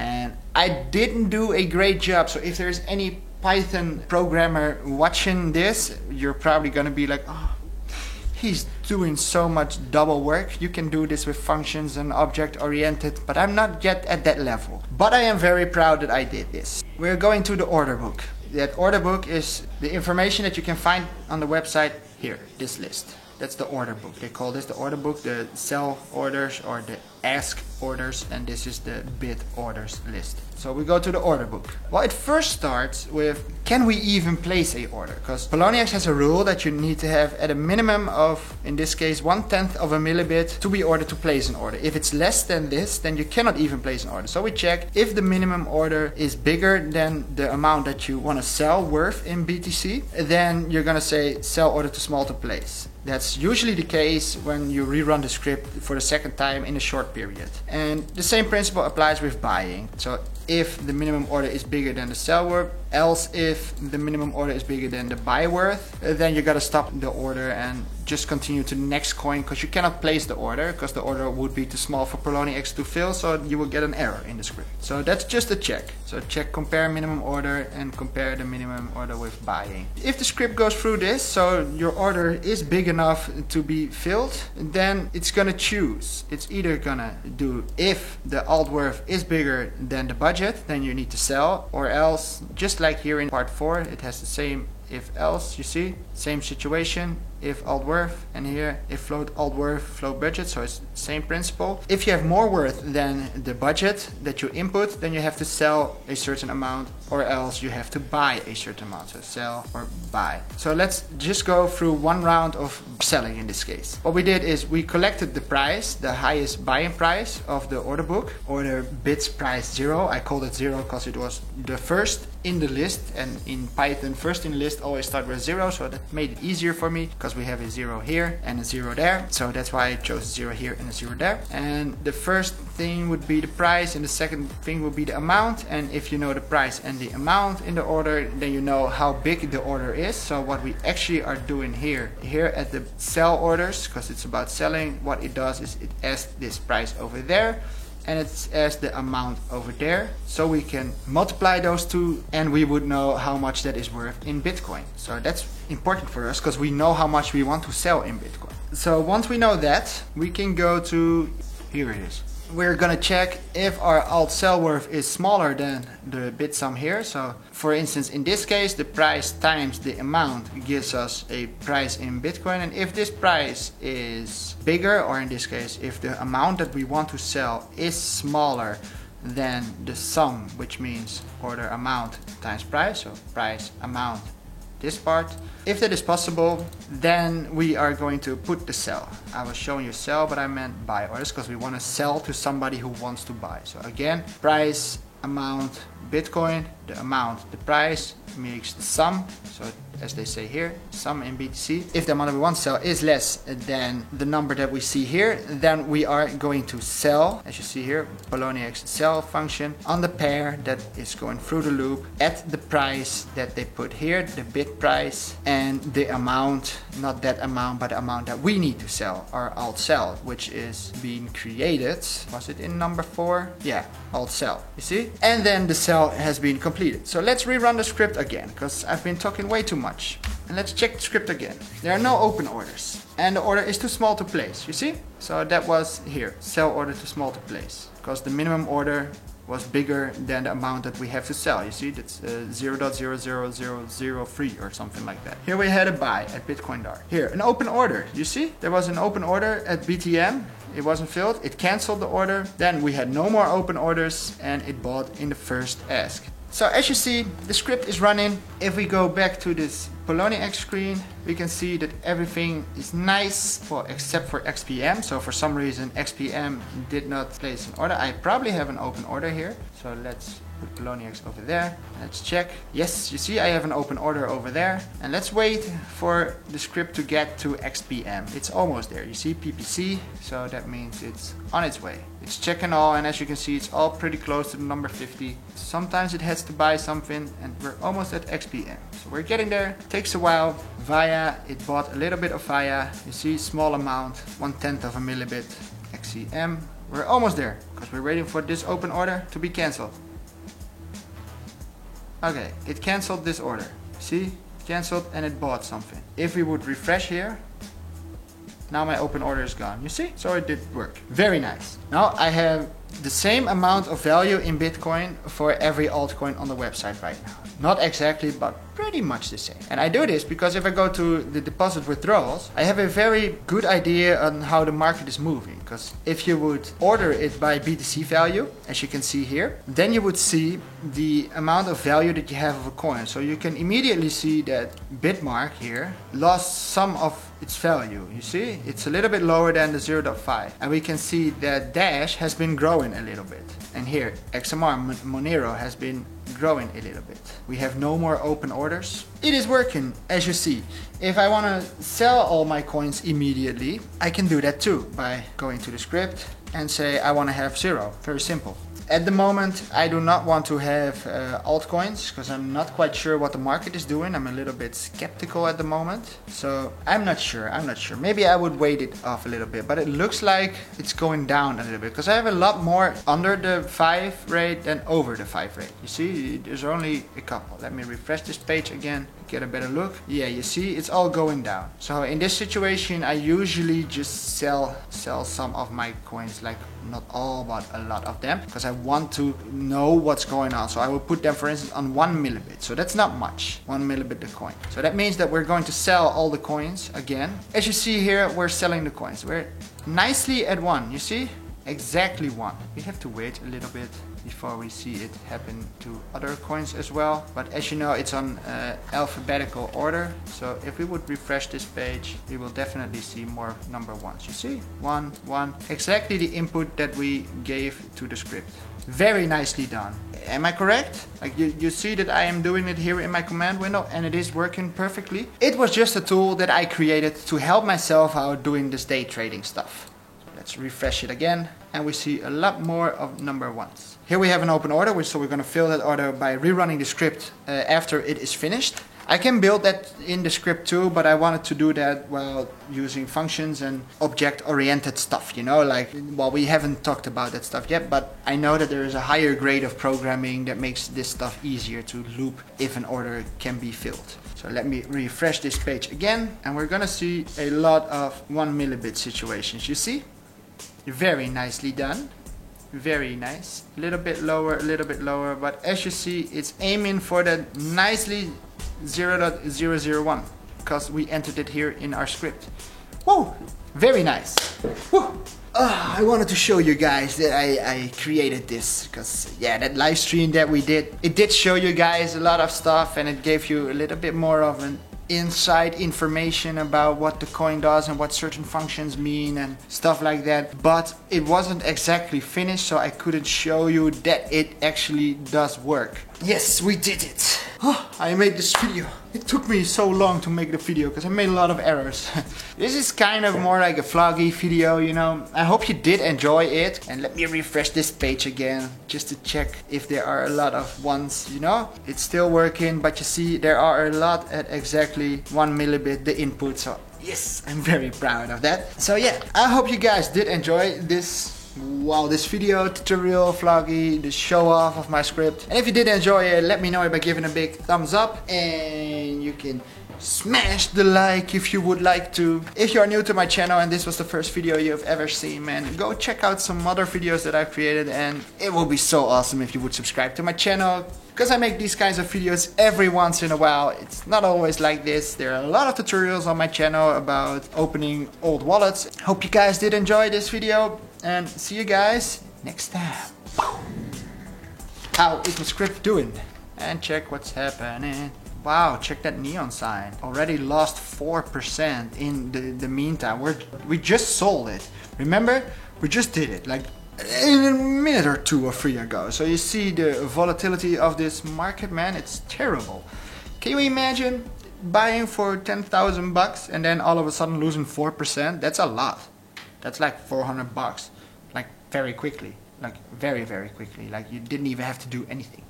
And I didn't do a great job, so if there's any Python programmer watching this, you're probably gonna be like, oh, he's doing so much double work. You can do this with functions and object oriented, but I'm not yet at that level. But I am very proud that I did this. We're going to the order book. That order book is the information that you can find on the website here, this list. That's the order book. They call this the order book, the sell orders or the ask orders, and this is the bid orders list. So we go to the order book. Well, it first starts with, can we even place a order? Because Poloniex has a rule that you need to have at a minimum of, in this case, 1/10 of a millibit to be ordered to place an order. If it's less than this, then you cannot even place an order. So we check if the minimum order is bigger than the amount that you want to sell worth in BTC, then you're gonna say sell order too small to place. That's usually the case when you rerun the script for the second time in a short period. And the same principle applies with buying. So if the minimum order is bigger than the sell worth, else if the minimum order is bigger than the buy worth, then you gotta stop the order and just continue to the next coin, because you cannot place the order because the order would be too small for Poloniex to fill, so you will get an error in the script. So that's just a check. So check compare minimum order and compare the minimum order with buying. If the script goes through this, so your order is big enough to be filled, then it's gonna choose. It's either gonna do if the alt worth is bigger than the budget, then you need to sell, or else, just like here in part 4, it has the same if else, you see, same situation, if alt worth, and here if float alt worth, float budget, so it's the same principle. If you have more worth than the budget that you input, then you have to sell a certain amount, or else you have to buy a certain amount, so sell or buy. So let's just go through one round of selling in this case. What we did is we collected the price, the highest buying price of the order book, order bids price 0. I called it 0 because it was the first in the list, and in Python first in the list always start with 0, so that made it easier for me because we have a 0 here and a 0 there, so that's why I chose 0 here and a 0 there. And the first thing would be the price, and the second thing would be the amount. And if you know the price and the amount in the order, then you know how big the order is. So what we actually are doing here at the sell orders, because it's about selling, what it does is it adds this price over there and it's as the amount over there, so we can multiply those two and we would know how much that is worth in Bitcoin. So that's important for us because we know how much we want to sell in Bitcoin. So once we know that, we can go to, here it is. We're gonna check if our alt sell worth is smaller than the bid sum here. So for instance, in this case, the price times the amount gives us a price in Bitcoin. And if this price is bigger, or in this case, if the amount that we want to sell is smaller than the sum, which means order amount times price, so price amount, this part. If that is possible, then we are going to put the sell. I was showing you sell, but I meant buy orders because we want to sell to somebody who wants to buy. So again, price, amount, Bitcoin, the amount, the price makes the sum. So as they say here, sum in BTC. If the amount that we want to sell is less than the number that we see here, then we are going to sell, as you see here, Poloniex sell function on the pair that is going through the loop at the price that they put here, the bid price, and the amount, not that amount, but the amount that we need to sell, our alt sell, which is being created. Was it in number 4? Yeah, alt sell, you see? And then the sell has been completed. So let's rerun the script again, because I've been talking way too much. And let's check the script again. There are no open orders, and the order is too small to place, you see? So that was here, sell order too small to place, because the minimum order was bigger than the amount that we have to sell. You see, that's 0.00003 or something like that. Here we had a buy at Bitcoin Dark. Here, an open order. You see, there was an open order at BTM. It wasn't filled. It canceled the order. Then we had no more open orders, and it bought in the first ask. So as you see, the script is running. If we go back to this Poloniex screen, we can see that everything is nice, well, except for XPM. So for some reason, XPM did not place an order. I probably have an open order here. So let's put Poloniex over there. Let's check. Yes, you see I have an open order over there. And let's wait for the script to get to XPM. It's almost there. You see PPC, so that means it's on its way. It's checking all, and as you can see, it's all pretty close to the number 50. Sometimes it has to buy something, and we're almost at XPM. So we're getting there. It takes a while. VIA, it bought a little bit of VIA. You see, small amount, 1/10 of a millibit. XCM, We're almost there because we're waiting for this open order to be cancelled. Okay, it cancelled this order. See? Cancelled and it bought something. If we would refresh here, now my open order is gone. You see? So it did work. Very nice. Now I have the same amount of value in Bitcoin for every altcoin on the website right now. Not exactly, but pretty much the same. And I do this because if I go to the deposit withdrawals, I have a very good idea on how the market is moving. Because if you would order it by BTC value, as you can see here, then you would see the amount of value that you have of a coin. So you can immediately see that Bitmark here lost some of its value. You see, it's a little bit lower than the 0.5. And we can see that Dash has been growing a little bit. And here, XMR Monero has been growing a little bit. We have no more open orders. It is working, as you see. If I want to sell all my coins immediately, I can do that too by going to the script and say I want to have 0. Very simple. At the moment, I do not want to have altcoins because I'm not quite sure what the market is doing. I'm a little bit skeptical at the moment. So I'm not sure. Maybe I would wait it off a little bit, but it looks like it's going down a little bit because I have a lot more under the 5 rate than over the 5 rate. You see, there's only a couple. Let me refresh this page again, get a better look. Yeah, you see, it's all going down. So in this situation, I usually just sell some of my coins, like not all, but a lot of them, because I want to know what's going on. So I will put them, for instance, on 1 millibit. So that's not much, 1 millibit a coin. So that means that we're going to sell all the coins again. As you see here, we're selling the coins. We're nicely at 1, you see? Exactly 1. We have to wait a little bit before we see it happen to other coins as well. But as you know, it's on alphabetical order. So if we would refresh this page, we will definitely see more number 1s. You see? 1, 1. Exactly the input that we gave to the script. Very nicely done. Am I correct? Like you see that I am doing it here in my command window and it is working perfectly. It was just a tool that I created to help myself out doing this day trading stuff. Let's refresh it again and we see a lot more of number 1s. Here we have an open order, so we're going to fill that order by rerunning the script after it is finished. I can build that in the script too, but I wanted to do that while using functions and object-oriented stuff, you know, like, well, we haven't talked about that stuff yet, but I know that there is a higher grade of programming that makes this stuff easier to loop if an order can be filled. So let me refresh this page again, and we're gonna see a lot of 1 millibit situations, you see? Very nicely done. Very nice. A little bit lower, but as you see, it's aiming for that nicely 0.001 because we entered it here in our script. Whoa! Very nice. Woo! I wanted to show you guys that I created this because, yeah, that live stream that we did, it did show you guys a lot of stuff and it gave you a little bit more of an inside information about what the coin does and what certain functions mean and stuff like that, but it wasn't exactly finished, so I couldn't show you that it actually does work. Yes, we did it. I made this video. It took me so long to make the video because I made a lot of errors. This is kind of more like a vloggy video, you know. I hope you did enjoy it. And let me refresh this page again just to check if there are a lot of 1s, you know. It's still working, but you see there are a lot at exactly 1 millibit the input. So yes, I'm very proud of that. So yeah, I hope you guys did enjoy this. Wow, this video tutorial vloggy, the show off of my script. And if you did enjoy it, let me know by giving a big thumbs up, and you can smash the like if you would like to. If you are new to my channel and this was the first video you've ever seen, man, go check out some other videos that I've created, and it will be so awesome if you would subscribe to my channel, because I make these kinds of videos every once in a while. It's not always like this. There are a lot of tutorials on my channel about opening old wallets. Hope you guys did enjoy this video, and see you guys next time. How is my script doing? And check what's happening. Wow, check that neon sign. Already lost 4% in the meantime. We just sold it. Remember? We just did it like in a minute or 2 or 3 ago. So you see the volatility of this market, man. It's terrible. Can you imagine buying for 10,000 bucks and then all of a sudden losing 4%? That's a lot. That's like 400 bucks. Like very quickly. Like very, very quickly. Like you didn't even have to do anything.